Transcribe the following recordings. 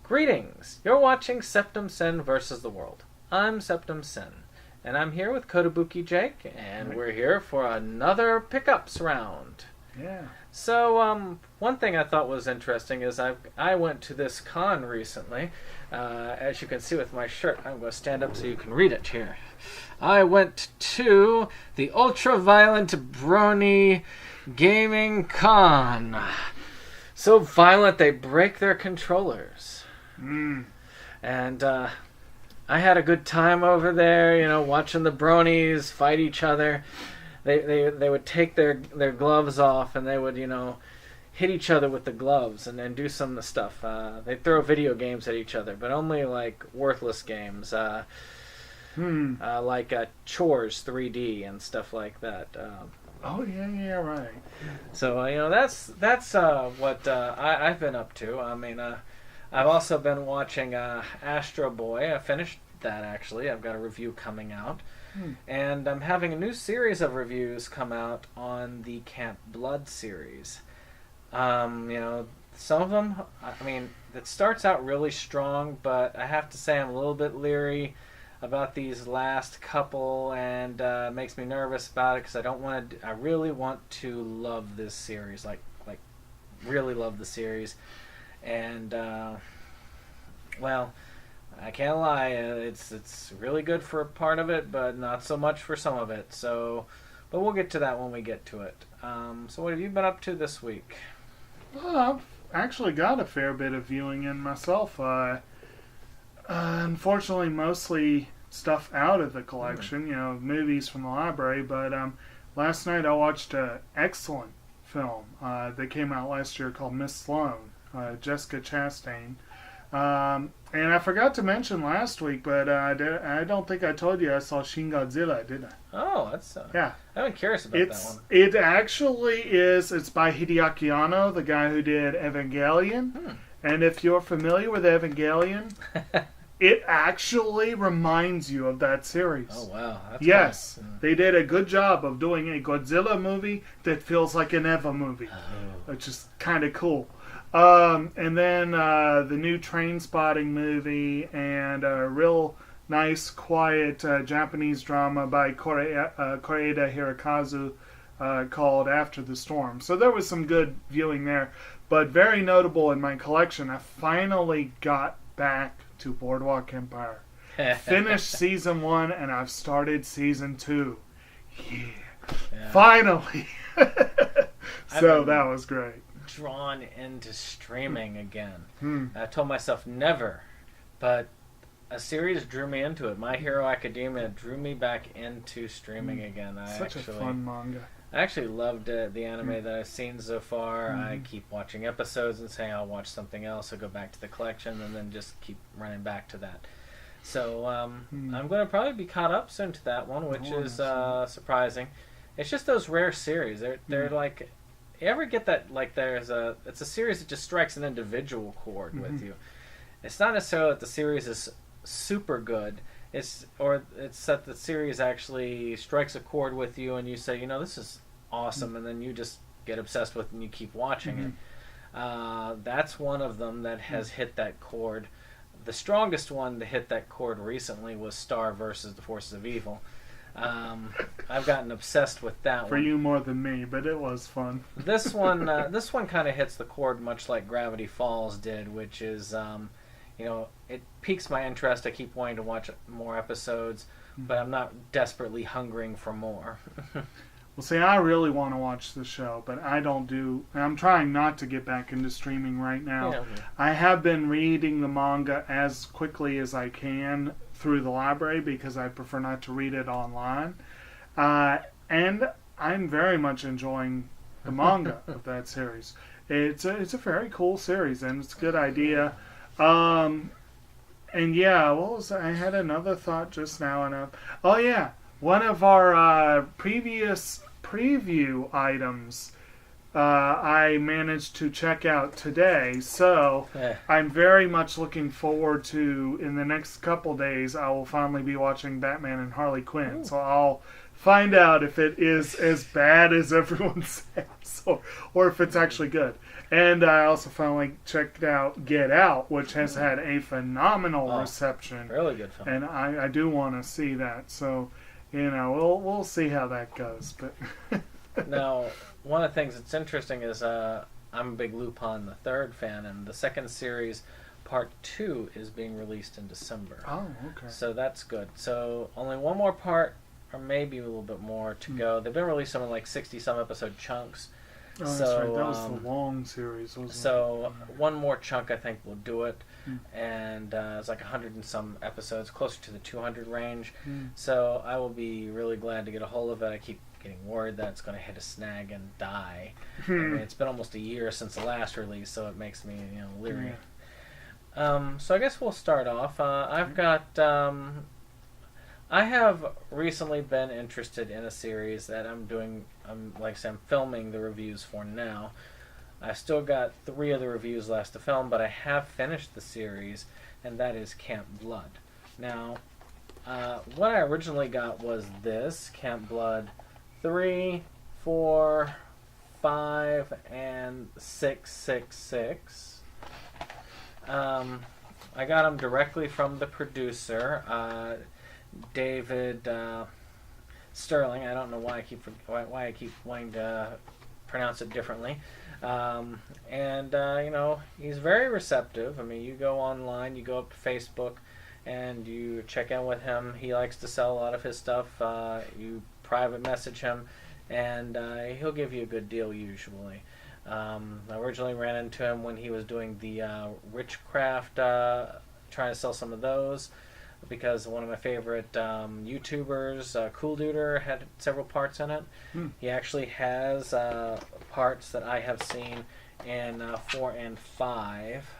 Greetings! You're watching Septum Sen vs. the World. I'm Septum Sen, and I'm here with Kotobuki Jake, and we're here for another pickups round. Yeah. So, one thing I thought was interesting is I went to this con recently. As you can see with my shirt, I'm going to stand up so you can read it here. I went to the Ultra-Violent Brony Gaming Con. So violent they break their controllers. And I had a good time over there, watching the bronies fight each other. They would take their gloves off and they would, hit each other with the gloves and then do some of the stuff. They throw video games at each other, but only like worthless games. Like Chores 3D and stuff like that. Oh yeah, right. So that's what I've been up to. I mean, I've also been watching Astro Boy. I finished that actually. I've got a review coming out, and I'm having a new series of reviews come out on the Camp Blood series. Some of them, I mean, it starts out really strong, but I have to say I'm a little bit leery about these last couple, and makes me nervous about it because I really want to love this series, like really love the series, and well, I can't lie, it's really good for a part of it, but not so much for some of it. So, but we'll get to that when we get to it. So, what have you been up to this week? Well, I've actually got a fair bit of viewing in myself. Unfortunately, mostly stuff out of the collection, movies from the library. But last night I watched an excellent film that came out last year called Miss Sloane, Jessica Chastain. And I forgot to mention last week, but I don't think I told you I saw Shin Godzilla, did I? Oh, that's yeah. I'm curious about that one. It actually is. It's by Hideaki Anno, the guy who did Evangelion. And if you're familiar with Evangelion, it actually reminds you of that series. Oh wow! That's yes, nice. They did a good job of doing a Godzilla movie that feels like an Eva movie, which is kind of cool. And then the new Train Spotting movie and a real nice, quiet Japanese drama by Koreeda Hirokazu called After the Storm. So there was some good viewing there. But very notable in my collection, I finally got back to Boardwalk Empire. Finished season 1 and I've started season 2. Yeah. Finally! So that was great. Drawn into streaming again. I told myself never, but a series drew me into it. My Hero Academia drew me back into streaming again. Such a fun manga. I actually loved the anime that I've seen so far. I keep watching episodes and saying I'll watch something else. I'll go back to the collection and then just keep running back to that. So I'm going to probably be caught up soon to that one, which is surprising. It's just those rare series. They're like... You ever get that, like, it's a series that just strikes an individual chord with you. It's not necessarily that the series is super good. It's that the series actually strikes a chord with you and you say, this is awesome, and then you just get obsessed with it and you keep watching it. That's one of them that has hit that chord. The strongest one to hit that chord recently was Star versus the Forces of Evil. I've gotten obsessed with that one. For you more than me, but it was fun. This one kind of hits the chord much like Gravity Falls did, which is, it piques my interest. I keep wanting to watch more episodes, but I'm not desperately hungering for more. Well, see, I really want to watch the show, but I'm trying not to get back into streaming right now. Yeah. I have been reading the manga as quickly as I can through the library because I prefer not to read it online. And I'm very much enjoying the manga of that series. It's a very cool series, and it's a good idea. And yeah, I had another thought just now. Oh yeah, one of our previous preview items I managed to check out today, so I'm very much looking forward to, in the next couple days, I will finally be watching Batman and Harley Quinn. So I'll find out if it is as bad as everyone says, or if it's actually good. And I also finally checked out Get Out, which has had a phenomenal reception. Really good film. And I do want to see that. So, we'll see how that goes. But now, one of the things that's interesting is I'm a big Lupin the Third fan, and the second series, Part 2, is being released in December. Oh, okay. So that's good. So only one more part, or maybe a little bit more to go. They've been releasing in like 60-some episode chunks. Oh, that's right. That was the long series, wasn't it? So one more chunk, I think, will do it. And it's like 100 and some episodes, closer to the 200 range. So I will be really glad to get a hold of it. I keep getting worried that it's going to hit a snag and die. I mean, it's been almost a year since the last release, so it makes me leery. So I guess we'll start off. I have recently been interested in a series that I'm filming the reviews for now. I've still got 3 of the reviews left to film, but I have finished the series, and that is Camp Blood. Now, what I originally got was this, Camp Blood 3, 4, 5, and 666. I got them directly from the producer, David Sterling. I don't know why I keep wanting to pronounce it differently. He's very receptive. I mean, you go online, you go up to Facebook, and you check in with him. He likes to sell a lot of his stuff. You private message him, and he'll give you a good deal usually. I originally ran into him when he was doing the Witchcraft, trying to sell some of those, because one of my favorite YouTubers, Cool Duder, had several parts in it. He actually has parts that I have seen in 4 and 5.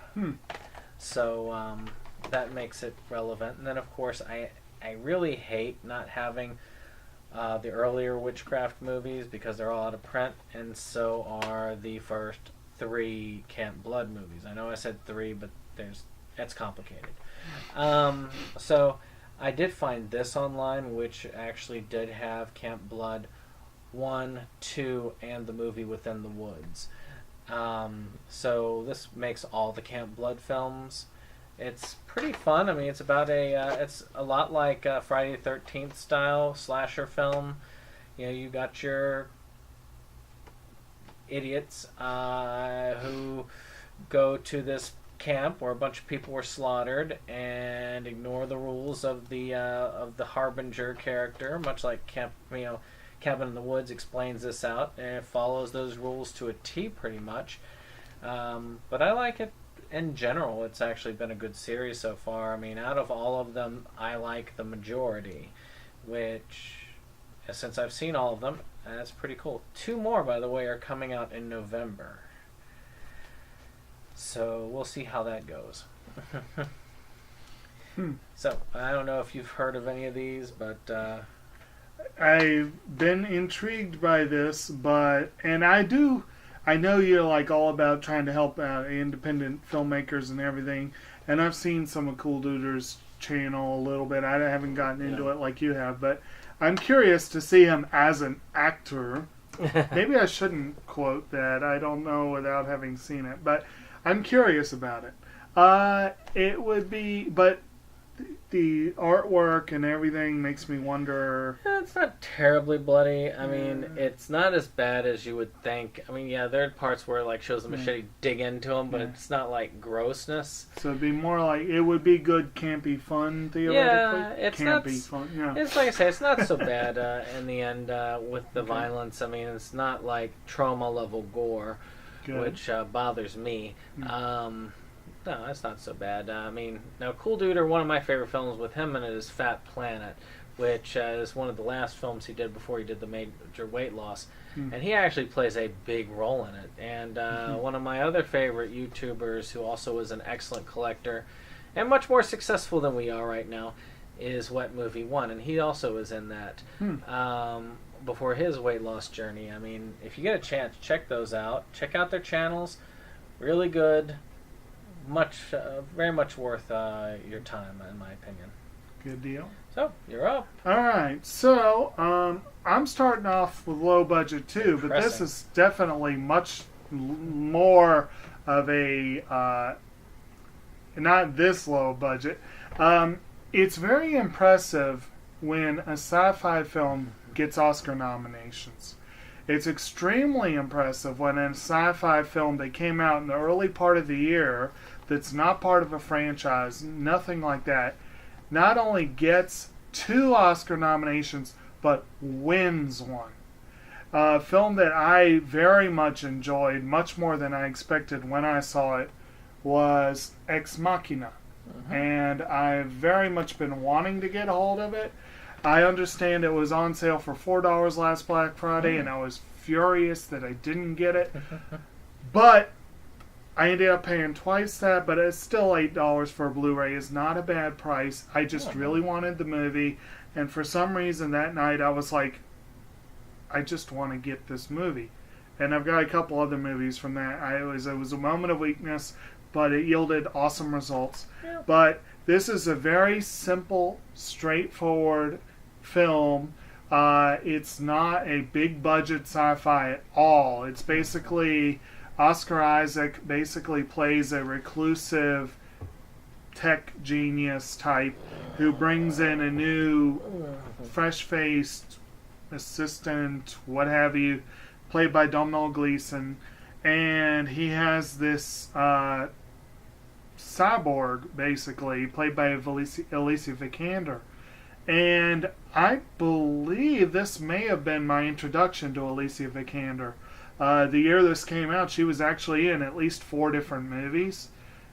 So that makes it relevant. And then, of course, I really hate not having the earlier Witchcraft movies because they're all out of print, and so are the first 3 Camp Blood movies. I know I said 3, but that's complicated. So I did find this online, which actually did have Camp Blood 1, 2, and the movie Within the Woods. So this makes all the Camp Blood films. It's pretty fun. I mean, it's about it's a lot like a Friday the 13th style slasher film. You got your idiots who go to this camp where a bunch of people were slaughtered and ignore the rules of the Harbinger character, much like Cabin in the Woods explains this out, and it follows those rules to a T pretty much. But I like it. In general, it's actually been a good series so far. I mean, out of all of them, I like the majority, which, since I've seen all of them, that's pretty cool. 2 more, by the way, are coming out in November. So we'll see how that goes. So, I don't know if you've heard of any of these, but I've been intrigued by this, and I know you're like all about trying to help independent filmmakers and everything, and I've seen some of Cool Duder's channel a little bit. I haven't gotten into it like you have, but I'm curious to see him as an actor. Maybe I shouldn't quote that. I don't know without having seen it, but I'm curious about it. It would be, but the artwork and everything makes me wonder. It's not terribly bloody. I mean, it's not as bad as you would think. I mean, yeah, there are parts where it shows the machete dig into them, but it's not like grossness. So it'd be more like, it would be good campy fun, theoretically. Yeah, it's campy fun. Yeah. It's like I say, it's not so bad in the end with the violence. I mean, it's not like trauma level gore, which bothers me. No, that's not so bad. I mean, now Cool Duder, one of my favorite films with him in it is Fat Planet, which is one of the last films he did before he did the major weight loss. And he actually plays a big role in it. And one of my other favorite YouTubers, who also is an excellent collector and much more successful than we are right now, is Wet Movie 1. And he also is in that before his weight loss journey. I mean, if you get a chance, check those out. Check out their channels. Really good. Very much worth your time, in my opinion. Good deal. So, you're up. All right. So, I'm starting off with low budget too, but this is definitely much more of a not this low budget. It's very impressive when a sci-fi film gets Oscar nominations. It's extremely impressive when a sci-fi film that came out in the early part of the year, that's not part of a franchise, nothing like that, not only gets 2 Oscar nominations, but wins one. A film that I very much enjoyed, much more than I expected when I saw it, was Ex Machina. And I've very much been wanting to get a hold of it. I understand it was on sale for $4 last Black Friday, and I was furious that I didn't get it. But I ended up paying twice that, but it's still $8 for a Blu-ray. Is not a bad price. I just really wanted the movie, and for some reason that night I was like, I just want to get this movie. And I've got a couple other movies from that. It was a moment of weakness, but it yielded awesome results. Yeah. But this is a very simple, straightforward film. It's not a big budget sci-fi at all. It's basically Oscar Isaac basically plays a reclusive tech genius type who brings in a new fresh-faced assistant, what have you, played by Domhnall Gleeson, and he has this cyborg, basically, played by Alicia Vikander. And I believe this may have been my introduction to Alicia Vikander. The year this came out, she was actually in at least 4 different movies,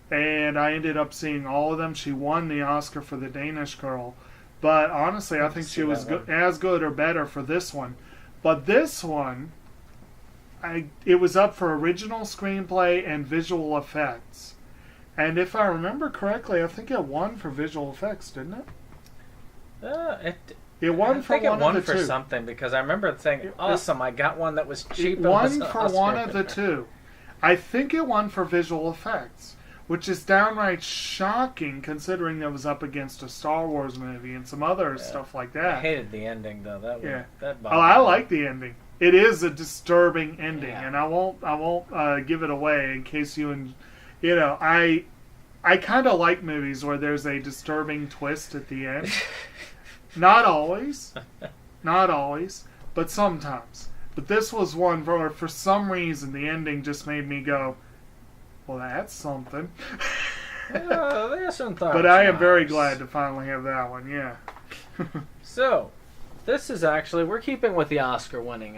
and I ended up seeing all of them. She won the Oscar for The Danish Girl, but honestly, I think she was as good or better for this one. But this one, it was up for original screenplay and visual effects. And if I remember correctly, I think it won for visual effects, didn't it? It won for one of the two. Something, because I remember saying, awesome, I got one that was cheap. It won for one of the two. I think it won for visual effects, which is downright shocking considering it was up against a Star Wars movie and some other stuff like that. I hated the ending, though. That bothered I like the ending. It is a disturbing ending, and I won't give it away in case I kind of like movies where there's a disturbing twist at the end. Not always, but sometimes. But this was one where, for some reason, the ending just made me go, well, that's something. But I am very glad to finally have that one, yeah. So, this is actually, we're keeping with the Oscar-winning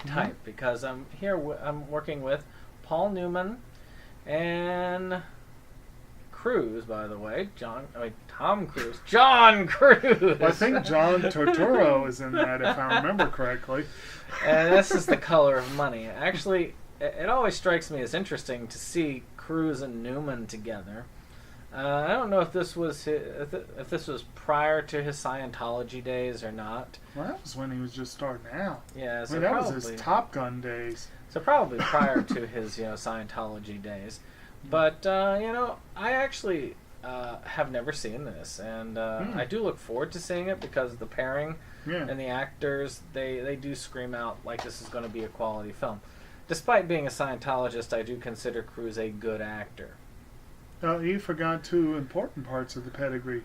type, because I'm working with Paul Newman and Cruise, by the way. Tom Cruise. John Cruise! Well, I think John Turturro is in that, if I remember correctly. And this is The Color of Money. Actually, it always strikes me as interesting to see Cruise and Newman together. I don't know if this was prior to his Scientology days or not. Well, that was when he was just starting out. Yeah, so that was his Top Gun days. So probably prior to his Scientology days. But I actually have never seen this, and I do look forward to seeing it because the pairing and the actors they do scream out like this is going to be a quality film. Despite being a Scientologist, I do consider Cruise a good actor. You forgot 2 important parts of the pedigree.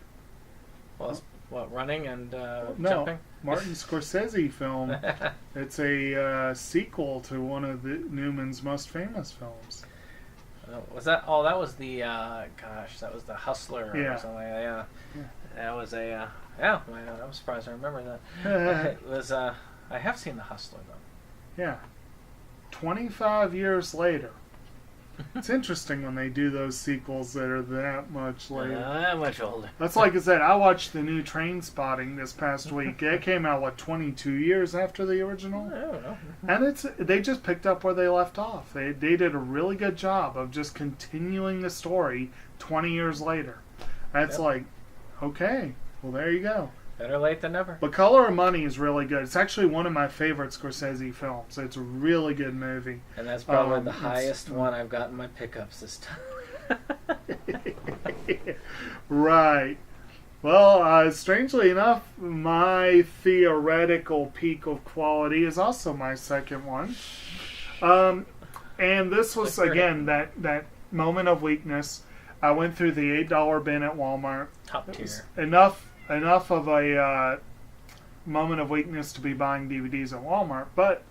Well, what, running and jumping? No, Martin Scorsese film. It's a sequel to one of Newman's most famous films. Was that? Oh, that was the. That was the Hustler or something. Yeah. That was a. I'm surprised I remember that. It was. I have seen the Hustler though. Yeah. 25 years later. It's interesting when they do those sequels that are that much later. That much older. That's like I said, I watched the new Trainspotting this past week. It came out, 22 years after the original? I don't know. And they just picked up where they left off. They did a really good job of just continuing the story 20 years later. That's like, okay, well, there you go. Better late than never. But Color of Money is really good. It's actually one of my favorite Scorsese films. It's a really good movie. And that's probably the highest one I've got in my pickups this time. Right. Well, strangely enough, my theoretical peak of quality is also my second one. Um, and this was, again, that moment of weakness. I went through the $8 bin at Walmart. Top tier. Enough of a moment of weakness to be buying DVDs at Walmart, but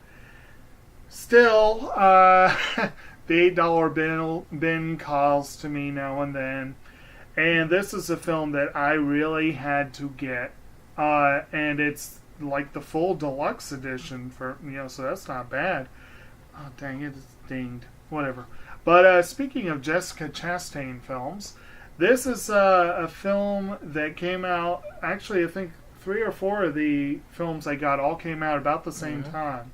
still, the $8 bin calls to me now and then. And this is a film that I really had to get. And it's like the full deluxe edition so that's not bad. Oh, dang it, it's dinged. Whatever. But speaking of Jessica Chastain films, this is a film that came out, actually I think 3 or 4 of the films I got all came out about the same time.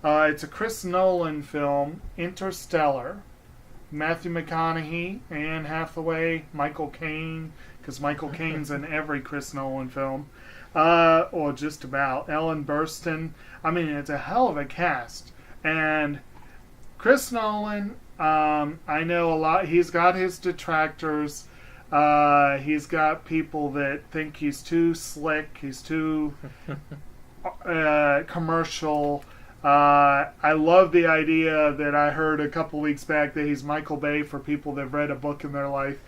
It's a Chris Nolan film, Interstellar. Matthew McConaughey, Anne Hathaway, Michael Caine, because Michael Caine's in every Chris Nolan film, or just about. Ellen Burstyn. I mean, it's a hell of a cast. And Chris Nolan, I know a lot. He's got his detractors. He's got people that think he's too slick. He's too commercial. I love the idea that I heard a couple weeks back that he's Michael Bay for people that have read a book in their life.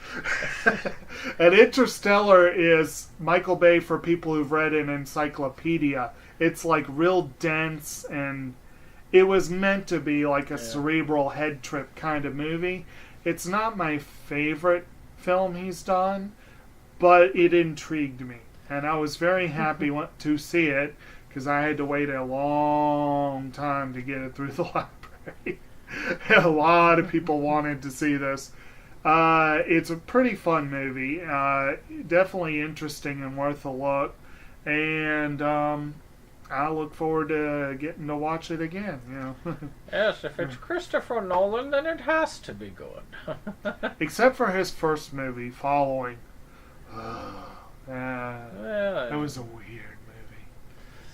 And Interstellar is Michael Bay for people who've read an encyclopedia. It's like real dense, and it was meant to be like a cerebral head trip kind of movie. It's not my favorite film he's done, but it intrigued me. And I was very happy to see it, because I had to wait a long time to get it through the library. A lot of people wanted to see this. It's a pretty fun movie. Definitely interesting and worth a look. And I look forward to getting to watch it again. Yes, if it's Christopher Nolan, then it has to be good. Except for his first movie, Following. It was a weird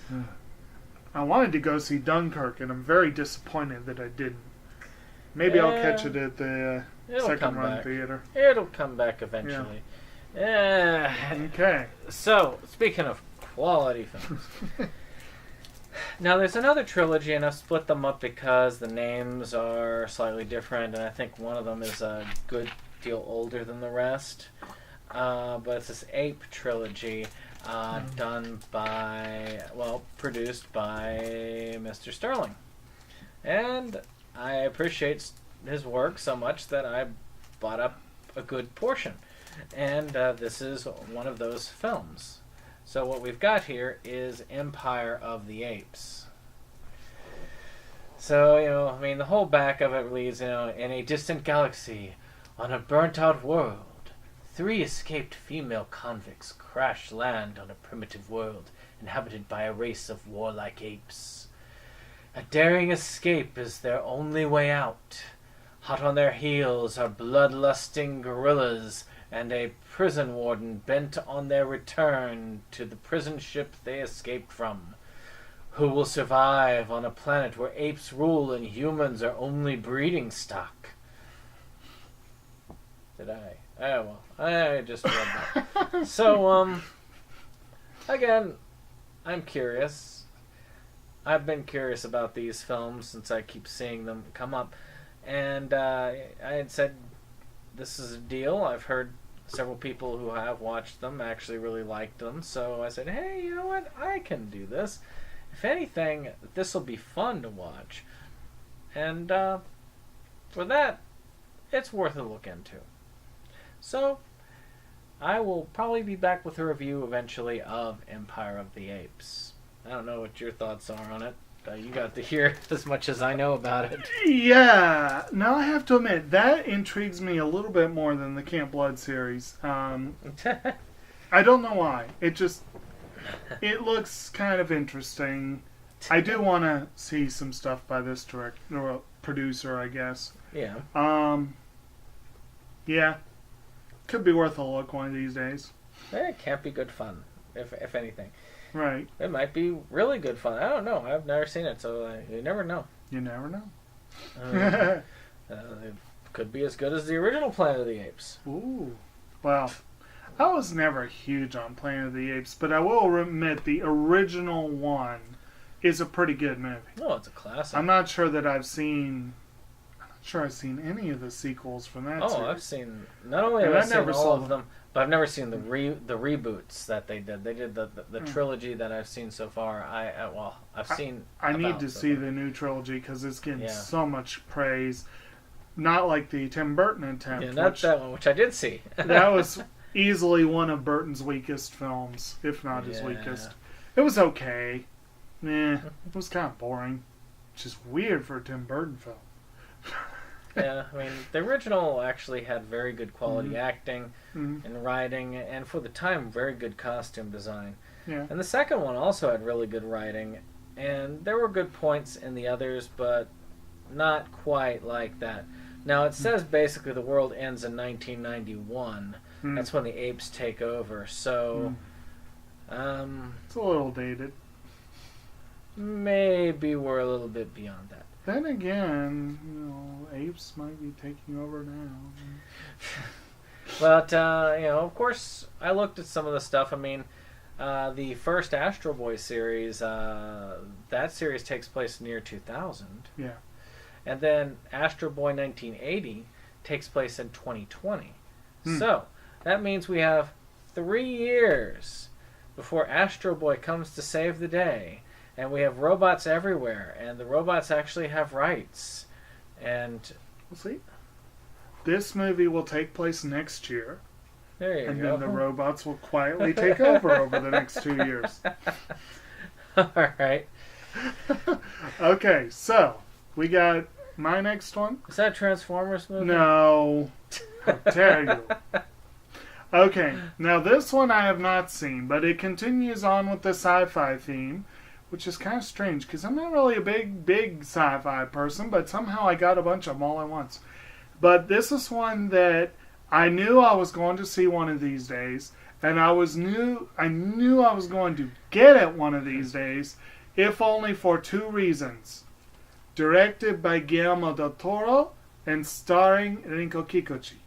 movie. I wanted to go see Dunkirk, and I'm very disappointed that I didn't. Maybe I'll catch it at the second run theater. It'll come back eventually. Okay. So, speaking of quality films. Now, there's another trilogy, and I've split them up because the names are slightly different, and I think one of them is a good deal older than the rest. But it's this Ape trilogy. Produced by Mr. Sterling. And I appreciate his work so much that I bought up a good portion. And this is one of those films. So what we've got here is Empire of the Apes. So, the whole back of it reads, in a distant galaxy, on a burnt-out world, 3 escaped female convicts crash land on a primitive world inhabited by a race of warlike apes. A daring escape is their only way out. Hot on their heels are bloodlusting gorillas and a prison warden bent on their return to the prison ship they escaped from. Who will survive on a planet where apes rule and humans are only breeding stock? Did I? Oh, well, I just read that. So, again, I'm curious. I've been curious about these films since I keep seeing them come up. And I had said, this is a deal. I've heard several people who have watched them actually really liked them. So I said, hey, you know what? I can do this. If anything, this will be fun to watch. And for that, it's worth a look into. So, I will probably be back with a review eventually of Empire of the Apes. I don't know what your thoughts are on it. You got to hear as much as I know about it. Yeah. Now, I have to admit, that intrigues me a little bit more than the Camp Blood series. I don't know why. It looks kind of interesting. I do want to see some stuff by this director, or producer, I guess. Yeah. Yeah. Could be worth a look one of these days. It can't be good fun, if anything. Right. It might be really good fun. I don't know. I've never seen it, so you never know. You never know. It could be as good as the original Planet of the Apes. Ooh. Well, I was never huge on Planet of the Apes, but I will admit the original one is a pretty good movie. Oh, it's a classic. I'm not sure that I've seen any of the sequels from that series. I've seen, not only have I seen all of them, but I've never seen the reboots that they did. They did the trilogy that I've seen so far. I've seen. I need to see the new trilogy because it's getting so much praise. Not like the Tim Burton attempt. Yeah, not that one, which I did see. That was easily one of Burton's weakest films, if not his weakest. It was okay. It was kind of boring. Which is weird for a Tim Burton film. Yeah, I mean, the original actually had very good quality acting and writing, and for the time, very good costume design. Yeah. And the second one also had really good writing, and there were good points in the others, but not quite like that. Now, it says basically the world ends in 1991. That's when the apes take over, so... it's a little dated. Maybe we're a little bit beyond that. Then again, apes might be taking over now. But, of course, I looked at some of the stuff. I mean, the first Astro Boy series, that series takes place in the year 2000. Yeah. And then Astro Boy 1980 takes place in 2020. So, that means we have 3 years before Astro Boy comes to save the day. And we have robots everywhere, and the robots actually have rights. And we'll see. This movie will take place next year. There you go. And then the robots will quietly take over the next 2 years. All right. Okay, so we got my next one. Is that a Transformers movie? No. How dare you? Okay, now this one I have not seen, but it continues on with the sci-fi theme. Which is kind of strange, because I'm not really a big sci-fi person, but somehow I got a bunch of them all at once. But this is one that I knew I was going to see one of these days, and I knew I was going to get it one of these days, if only for 2 reasons. Directed by Guillermo del Toro, and starring Rinko Kikuchi.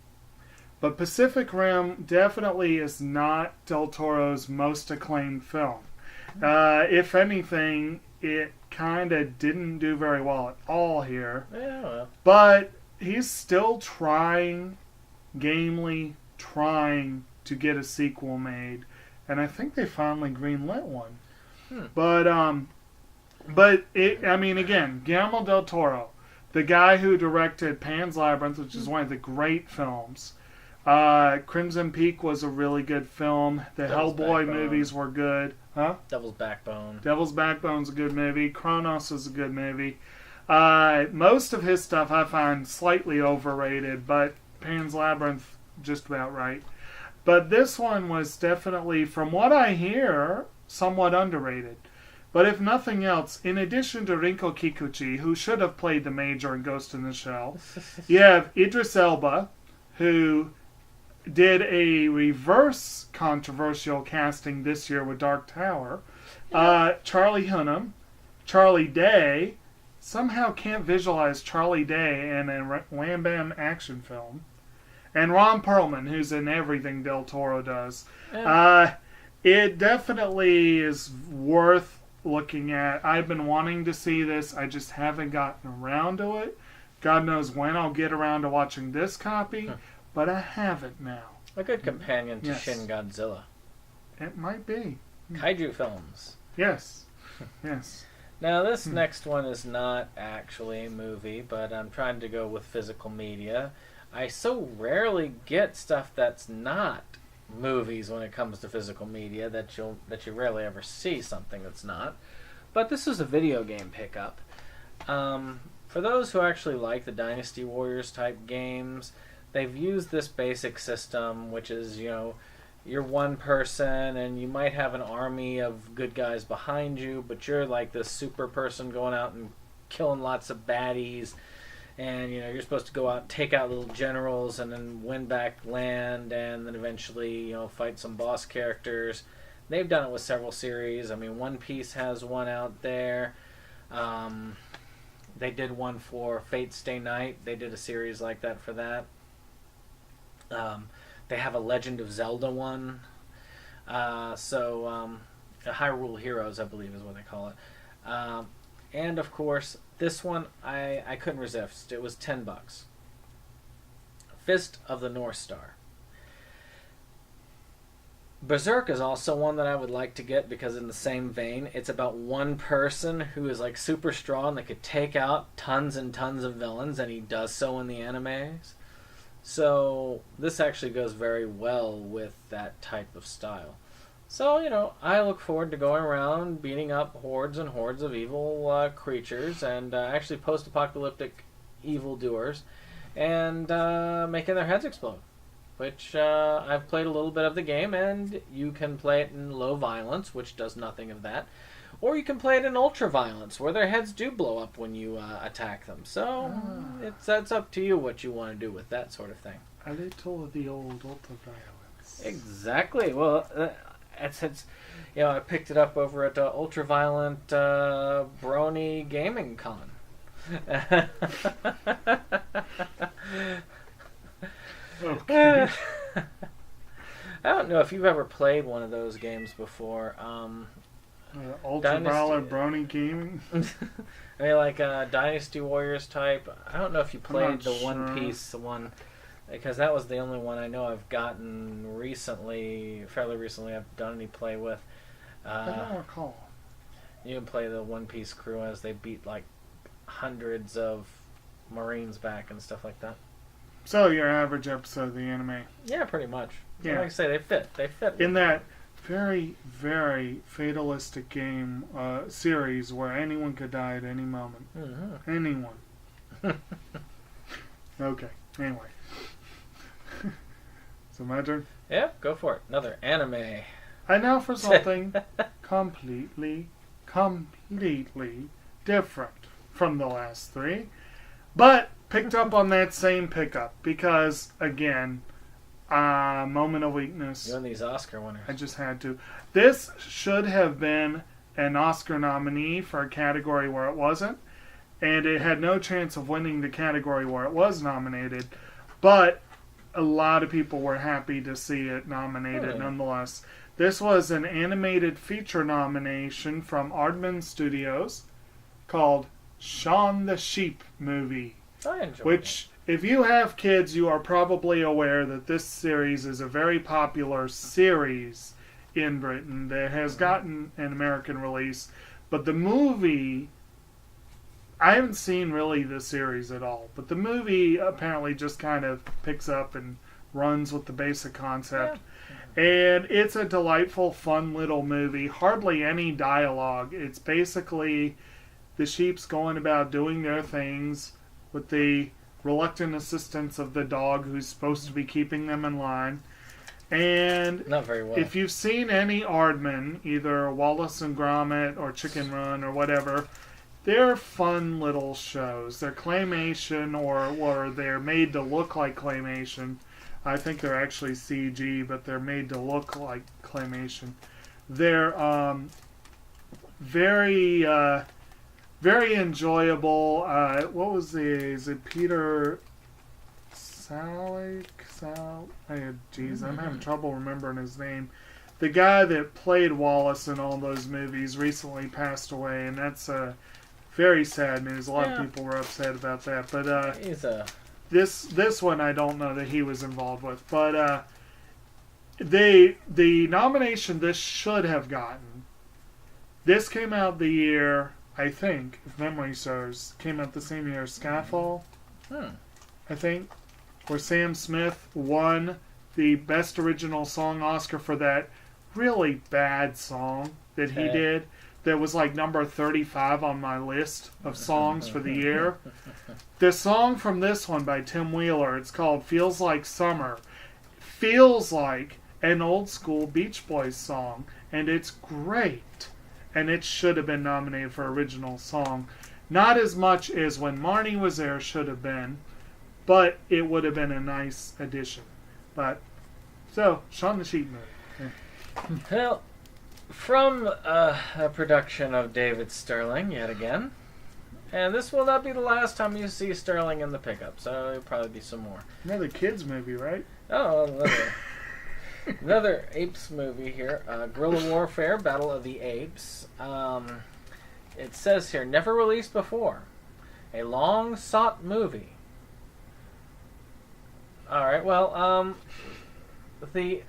But Pacific Rim definitely is not del Toro's most acclaimed film. If anything, it kind of didn't do very well at all here. Yeah, well. But he's still gamely trying to get a sequel made. And I think they finally greenlit one. But again, Guillermo del Toro, the guy who directed Pan's Labyrinth, which is one of the great films. Crimson Peak was a really good film. The Hellboy movies were good. Huh? Devil's Backbone. Devil's Backbone's a good movie. Kronos is a good movie. Most of his stuff I find slightly overrated, but Pan's Labyrinth just about right. But this one was definitely, from what I hear, somewhat underrated. But if nothing else, in addition to Rinko Kikuchi, who should have played the Major in Ghost in the Shell, you have Idris Elba, who did a reverse controversial casting this year with Dark Tower. Charlie Hunnam, Charlie Day. Somehow can't visualize Charlie Day in a Wham Bam action film. And Ron Perlman, who's in everything Del Toro does. Yeah. It definitely is worth looking at. I've been wanting to see this. I just haven't gotten around to it. God knows when I'll get around to watching this copy. But I haven't now. A good companion to Shin Godzilla. It might be. Kaiju films. Yes. Yes. Now, this next one is not actually a movie, but I'm trying to go with physical media. I so rarely get stuff that's not movies when it comes to physical media that you rarely ever see something that's not. But this is a video game pickup. For those who actually like the Dynasty Warriors type games, they've used this basic system, which is, you're one person and you might have an army of good guys behind you, but you're like this super person going out and killing lots of baddies. And, you're supposed to go out and take out little generals and then win back land and then eventually, fight some boss characters. They've done it with several series. I mean, One Piece has one out there. They did one for Fate Stay Night. They did a series like that for that. They have a Legend of Zelda one. Hyrule Heroes, I believe, is what they call it. And of course, this one I couldn't resist. It was $10. Fist of the North Star. Berserk is also one that I would like to get because in the same vein, it's about one person who is like super strong that could take out tons and tons of villains, and he does so in the animes. So this actually goes very well with that type of style. So, I look forward to going around beating up hordes and hordes of evil creatures and actually post-apocalyptic evildoers and making their heads explode. Which I've played a little bit of the game, and you can play it in low violence, which does nothing of that. Or you can play it in ultra violence, where their heads do blow up when you attack them. So that's up to you what you want to do with that sort of thing. A little of the old ultra violence. Exactly. Well, I picked it up over at Ultraviolent Brony Gaming Con. Okay. I don't know if you've ever played one of those games before. Ultraviolet Brony Gaming? I mean, like Dynasty Warriors type. I don't know if you played the One Piece one, because that was the only one I know I've gotten fairly recently. I've done any play with. I don't recall. You can play the One Piece crew as they beat like hundreds of Marines back and stuff like that. So your average episode of the anime. Yeah, pretty much. Yeah. Like I say, they fit. In that very, very fatalistic game series where anyone could die at any moment. Mm-hmm. Anyone. Okay. Anyway. So my turn? Yeah, go for it. Another anime. And now for something completely different from the last three. But picked up on that same pickup because, again, moment of weakness. You and these Oscar winners. I just had to. This should have been an Oscar nominee for a category where it wasn't, and it had no chance of winning the category where it was nominated, but a lot of people were happy to see it nominated nonetheless. This was an animated feature nomination from Aardman Studios called Shaun the Sheep Movie. I enjoyed which, if you have kids, you are probably aware that this series is a very popular series in Britain that has gotten an American release. But the movie, I haven't seen really the series at all, but the movie apparently just kind of picks up and runs with the basic concept. Yeah. And it's a delightful, fun little movie. Hardly any dialogue. It's basically the sheep's going about doing their things with the reluctant assistance of the dog who's supposed to be keeping them in line. And not very well. If you've seen any Aardman, either Wallace and Gromit or Chicken Run or whatever, they're fun little shows. They're claymation or they're made to look like claymation. I think they're actually CG, but they're made to look like claymation. They're very enjoyable. Is it Peter Salick? I'm having trouble remembering his name. The guy that played Wallace in all those movies recently passed away, and that's very sad news. A lot of people were upset about that. But this one I don't know that he was involved with. But the nomination this should have gotten. This came out the year, I think, if memory serves, came out the same year as Skyfall. I think, where Sam Smith won the Best Original Song Oscar for that really bad song that he did. That was like number 35 on my list of songs for the year. The song from this one by Tim Wheeler, it's called Feels Like Summer. Feels like an old school Beach Boys song, and it's great. And it should have been nominated for Original Song. Not as much as When Marnie Was There should have been, but it would have been a nice addition. But, so, Shaun the Sheep movie. Well, from a production of David Sterling, yet again. And this will not be the last time you see Sterling in the pickup, so there'll probably be some more. Another kids movie, right? Oh, Another apes movie here, Guerrilla Warfare, Battle of the Apes. It says here, never released before. A long-sought movie. All right, well, the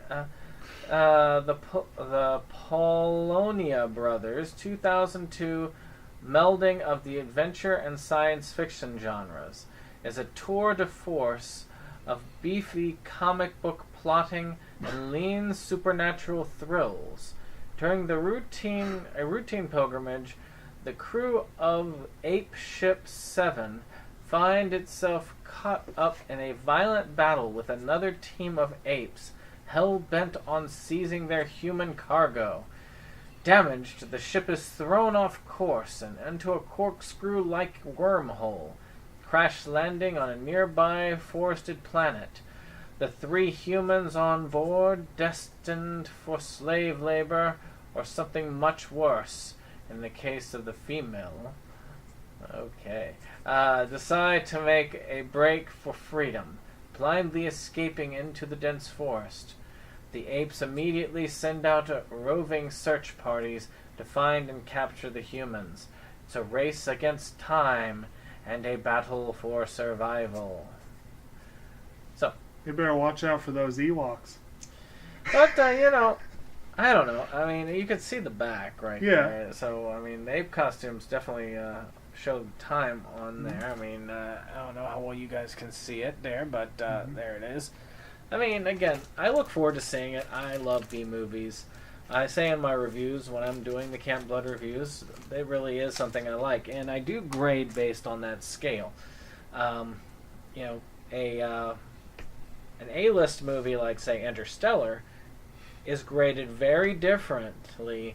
Polonia Brothers, 2002 melding of the adventure and science fiction genres, is a tour de force of beefy comic book plotting and lean supernatural thrills. During a routine pilgrimage, the crew of Ape Ship 7 find itself caught up in a violent battle with another team of apes hell-bent on seizing their human cargo. Damaged, the ship is thrown off course and into a corkscrew-like wormhole, crash landing on a nearby forested planet. The 3 humans on board, destined for slave labor or something much worse in the case of the female, decide to make a break for freedom, blindly escaping into the dense forest. The apes immediately send out roving search parties to find and capture the humans. It's a race against time and a battle for survival. So, you better watch out for those Ewoks. But, I don't know. I mean, you could see the back right there. So, I mean, the ape costumes definitely show time on there. I mean, I don't know how well you guys can see it there, but there it is. I mean, again, I look forward to seeing it. I love B-movies. I say in my reviews, when I'm doing the Camp Blood reviews, it really is something I like. And I do grade based on that scale. An A-list movie like, say, Interstellar is graded very differently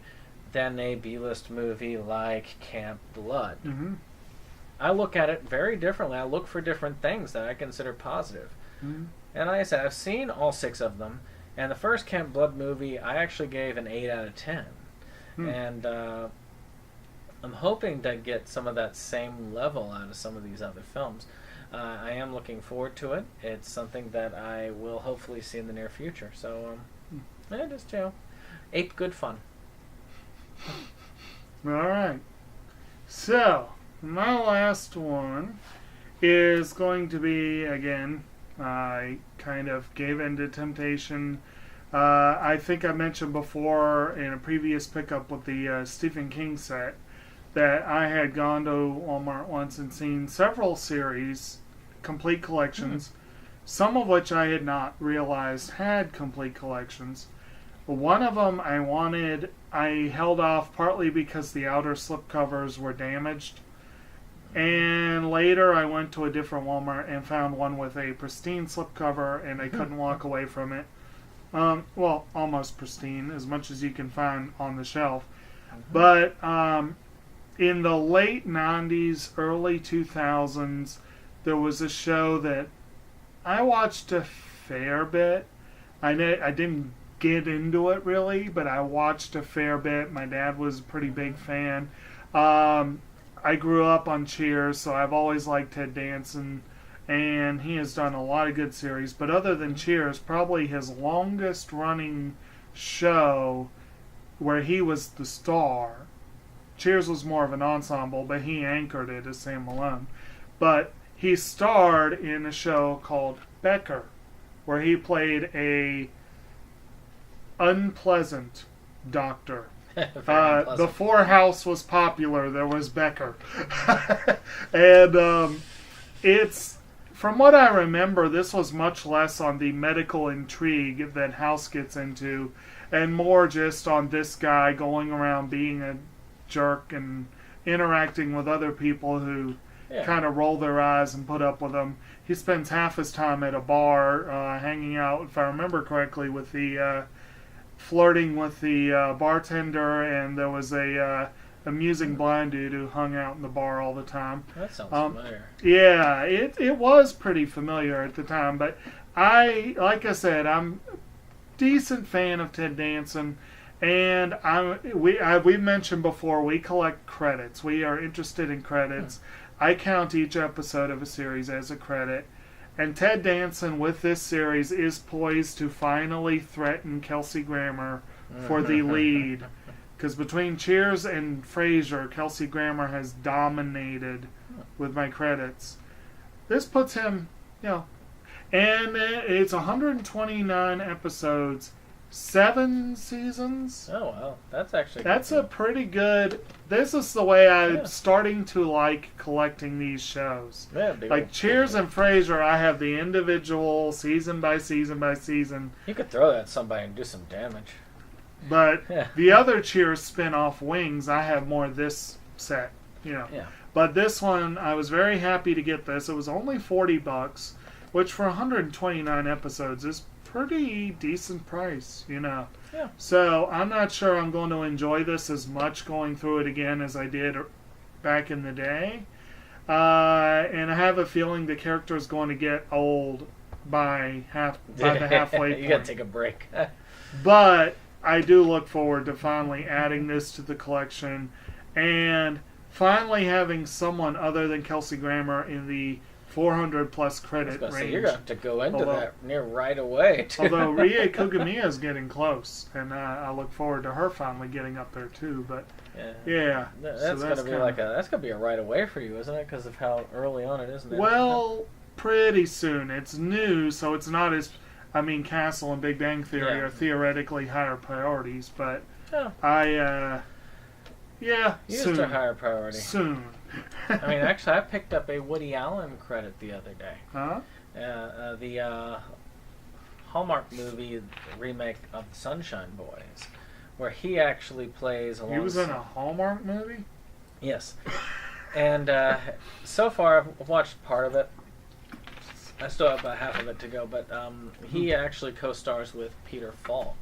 than a B-list movie like Camp Blood. Mm-hmm. I look at it very differently. I look for different things that I consider positive. Mm-hmm. And like I said, I've seen all 6 of them. And the first Camp Blood movie, I actually gave an 8 out of 10. And I'm hoping to get some of that same level out of some of these other films. I am looking forward to it. It's something that I will hopefully see in the near future. So, just, ape good fun. All right. So, my last one is going to be, again, I kind of gave in to temptation. I think I mentioned before in a previous pickup with the Stephen King set that I had gone to Walmart once and seen several series, complete collections, some of which I had not realized had complete collections. One of them I held off partly because the outer slipcovers were damaged. And later I went to a different Walmart and found one with a pristine slipcover, and I couldn't walk away from it. Almost pristine, as much as you can find on the shelf. But in the late 90s, early 2000s, there was a show that I watched a fair bit. I didn't get into it really, but I watched a fair bit. My dad was a pretty big fan. I grew up on Cheers, so I've always liked Ted Danson, and he has done a lot of good series. But other than Cheers, probably his longest running show where he was the star. Cheers was more of an ensemble, but he anchored it as Sam Malone. But he starred in a show called Becker, where he played a unpleasant doctor. Before House was popular, there was Becker. And it's, from what I remember, this was much less on the medical intrigue that House gets into, and more just on this guy going around being a jerk and interacting with other people who kind of roll their eyes and put up with him. He spends half his time at a bar hanging out, if I remember correctly, with the flirting with the bartender, and there was a amusing blind dude who hung out in the bar all the time. That sounds familiar. Yeah, it was pretty familiar at the time, but like I said, I'm a decent fan of Ted Danson, and we mentioned before, we collect credits. We are interested in credits. I count each episode of a series as a credit. And Ted Danson with this series is poised to finally threaten Kelsey Grammer for the lead. Because between Cheers and Frasier, Kelsey Grammer has dominated with my credits. This puts him, and it's 129 episodes, 7 seasons. Oh, wow. That's actually That's a pretty good... This is the way I'm starting to like collecting these shows. Yeah, like Cheers and Frasier, I have the individual season by season by season. You could throw that at somebody and do some damage. But the other Cheers spin-off Wings, I have more of this set, Yeah. But this one, I was very happy to get this. It was only $40, which for 129 episodes is pretty decent price, Yeah. So I'm not sure I'm going to enjoy this as much going through it again as I did back in the day. And I have a feeling the character is going to get old by the halfway point. You got to take a break. But I do look forward to finally adding this to the collection and finally having someone other than Kelsey Grammer in the 400 plus credit range. You're going to have to go into that right away. Although Rie Kugamiya is getting close, and I look forward to her finally getting up there too. But yeah, that's going to be that's going to be a right away for you, isn't it? Because of how early on it is. Well, pretty soon. It's new, so it's not as. I mean, Castle and Big Bang Theory are theoretically higher priorities, but Yours are higher priority. Soon. I mean, actually, I picked up a Woody Allen credit the other day. Huh? The Hallmark movie remake of Sunshine Boys, where he actually plays along. He was in a Hallmark movie? Yes. And so far, I've watched part of it. I still have about half of it to go, but he actually co-stars with Peter Falk.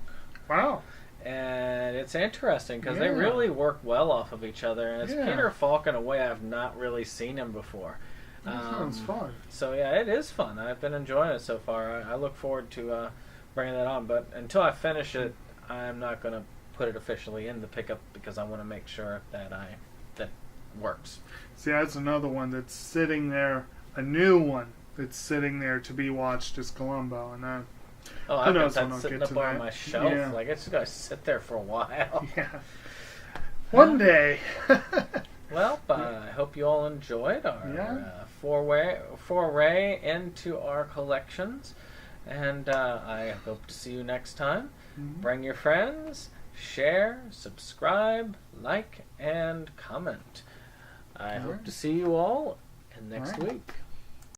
Wow. And it's interesting because they really work well off of each other. And it's Peter Falk in a way I've not really seen him before. That sounds fun. So yeah, it is fun. I've been enjoying it so far. I look forward to bringing that on. But until I finish it, I'm not going to put it officially in the pickup because I want to make sure that that works. See, that's another one that's sitting there, a new one that's sitting there to be watched is Columbo, and I've got that sitting up on my shelf. Yeah. Like, it's going to sit there for a while. Yeah. One day. Well, I hope you all enjoyed our foray into our collections. And I hope to see you next time. Mm-hmm. Bring your friends, share, subscribe, like, and comment. I hope to see you all next week.